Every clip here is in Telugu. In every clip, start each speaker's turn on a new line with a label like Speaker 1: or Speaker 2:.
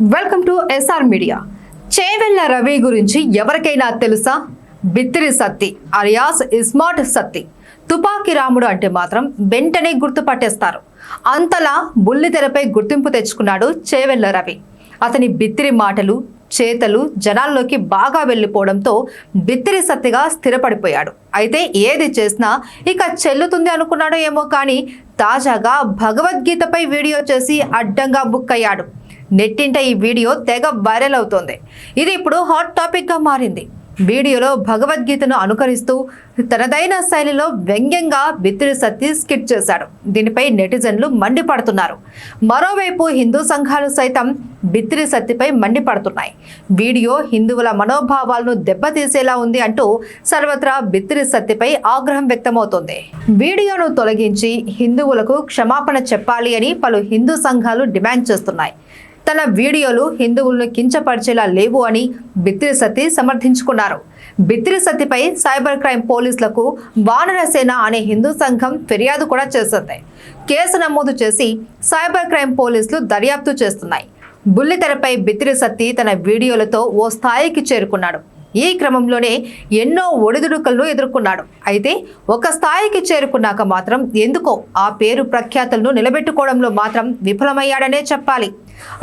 Speaker 1: Welcome to SR media. Chevella Ravi గురించి ఎవరికైనా తెలుసా? బిత్తిరి సత్తి అలియాస్ స్మార్ట్ సత్తి, తుపాకీ రాముడు అంటే మాత్రం వెంటనే గుర్తుపట్టేస్తారు. అంతలా బుల్లితెరపై గుర్తింపు తెచ్చుకున్నాడు చేవెళ్ల రవి. అతని బిత్తిరి మాటలు చేతలు జనాల్లోకి బాగా వెళ్ళిపోవడంతో బిత్తిరి సత్తిగా స్థిరపడిపోయాడు. అయితే ఏది చేసినా ఇక చెల్లుతుంది అనుకున్నాడో ఏమో కానీ తాజాగా భగవద్గీతపై వీడియో చేసి అడ్డంగా బుక్ అయ్యాడు. నెట్టింట ఈ వీడియో తెగ వైరల్ అవుతోంది. ఇది ఇప్పుడు హాట్ టాపిక్ గా మారింది. వీడియోలో భగవద్గీతను అనుకరిస్తూ తనదైన శైలిలో వ్యంగ్యంగా బిత్తిరి సత్తి స్కిట్ చేశాడు. దీనిపై నెటిజన్లు మండిపడుతున్నారు. మరోవైపు హిందూ సంఘాలు సైతం బిత్తిరి సత్తిపై మండిపడుతున్నాయి. వీడియో హిందువుల మనోభావాలను దెబ్బతీసేలా ఉంది అంటూ సర్వత్రా బిత్తిరి సత్తిపై ఆగ్రహం వ్యక్తమవుతోంది. వీడియోను తొలగించి హిందువులకు క్షమాపణ చెప్పాలి అని పలు హిందూ సంఘాలు డిమాండ్ చేస్తున్నాయి. తన వీడియోలు హిందువులను కించపరిచేలా లేవు అని బిత్తిరి సత్తి సమర్థించుకున్నారు. బిత్తిరి సత్తిపై సైబర్ క్రైమ్ పోలీసులకు వానరసేన అనే హిందూ సంఘం ఫిర్యాదు కూడా చేసింది. కేసు నమోదు చేసి సైబర్ క్రైమ్ పోలీసులు దర్యాప్తు చేస్తున్నాయి. బుల్లితెరపై బిత్తిరి సత్తి తన వీడియోలతో ఓ స్థాయికి చేరుకున్నాడు. ఈ క్రమంలోనే ఎన్నో ఒడిదుడుకులను ఎదుర్కొన్నాడు. అయితే ఒక స్థాయికి చేరుకున్నాక మాత్రం ఎందుకో ఆ పేరు ప్రఖ్యాతులను నిలబెట్టుకోవడంలో మాత్రం విఫలమయ్యాడనే చెప్పాలి.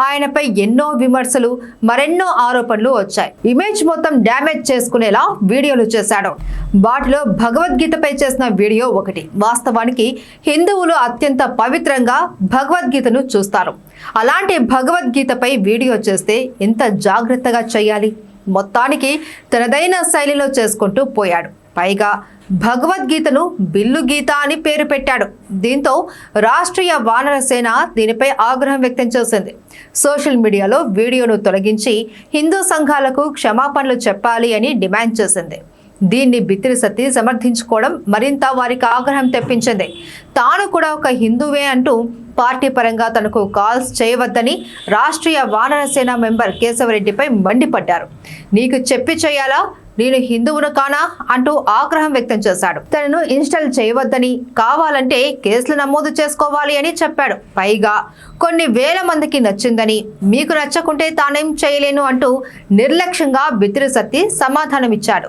Speaker 1: ఆయనపై ఎన్నో విమర్శలు మరెన్నో ఆరోపణలు వచ్చాయి. ఇమేజ్ మొత్తం డ్యామేజ్ చేసుకునేలా వీడియోలు చేశాడు. వాటిలో భగవద్గీతపై చేసిన వీడియో ఒకటి. వాస్తవానికి హిందువులు అత్యంత పవిత్రంగా భగవద్గీతను చూస్తారు. అలాంటి భగవద్గీతపై వీడియో చేస్తే ఎంత జాగ్రత్తగా చేయాలి? మొత్తానికి తనదైన శైలిలో చేసుకుంటూ పోయాడు. పైగా భగవద్గీతను బిల్లు గీత అని పేరు పెట్టాడు. దీంతో రాష్ట్రీయ వానరసేన దీనిపై ఆగ్రహం వ్యక్తం చేసింది. సోషల్ మీడియాలో వీడియోను తొలగించి హిందూ సంఘాలకు క్షమాపణలు చెప్పాలి అని డిమాండ్ చేసింది. దీన్ని బిత్తిరి సత్తి సమర్థించుకోవడం మరింత వారికి ఆగ్రహం తెప్పించింది. తాను కూడా ఒక హిందువే అంటూ పార్టీ పరంగా తనకు కాల్స్ చేయవద్దని రాష్ట్రీయ వానరసేన మెంబర్ కేశవరెడ్డిపై మండిపడ్డారు. నీకు చెప్పి చేయాలా, నేను హిందువును కానా అంటూ ఆగ్రహం వ్యక్తం చేశాడు. తనను ఇన్స్టాల్ చేయవద్దని, కావాలంటే కేసులు నమోదు చేసుకోవాలి అని చెప్పాడు. పైగా కొన్ని వేల మందికి నచ్చిందని, మీకు నచ్చకుంటే తానేం చేయలేను అంటూ నిర్లక్ష్యంగా బిత్తిరి సత్తి సమాధానమిచ్చాడు.